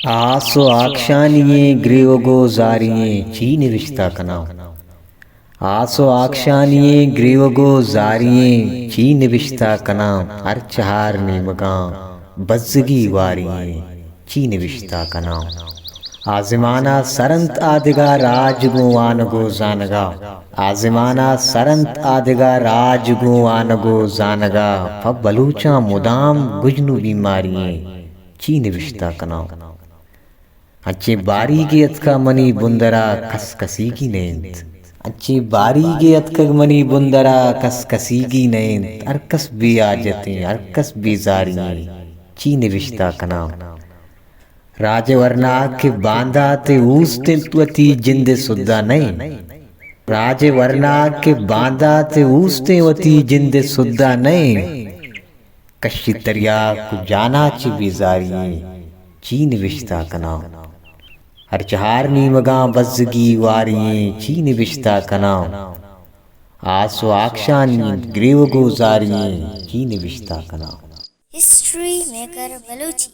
आसो आक्षानिये ग्रीवगो जारिये चीन रिश्ता कनाव। आसो आक्षानिये ग्रीवगो जारिये चीन रिश्ता कनाव। हर चहार नीमगा बज्जगी वारिये चीन रिश्ता कनाव। आज़माना सरंत आदिगा राजगो आनगो जानगा। आज़माना सरंत आदिगा राजगो आनगो जानगा। फब बलूचा मुदाम गुजनु बीमारिये चीन रिश्ता कनाव। अच्छे बारी गे अतका मनी बुंदरा कसकसी की नैंत। अच्छे बारी गे अतका मनी बुंदरा कसकसी की नैंत। अरकस भी आजते अरकस भी जारिये चीन रिश्ता कनाव। राजवरना के बांधा ते ऊसते तुअती जिंद सुद्दा नहीं। राजवरना के बांधा ते ऊसते वती जिंद सुद्दा नहीं। कश्ती तरिया को जाना ची बिजारिये चीन रिश्ता कनाव। हर चहार नीमगा बज्जगी वारिये चीन रिश्ता कनाव। आसो आक्षानी ग्रीव गुजारिये चीन रिश्ता कनाव। History maker Balochi.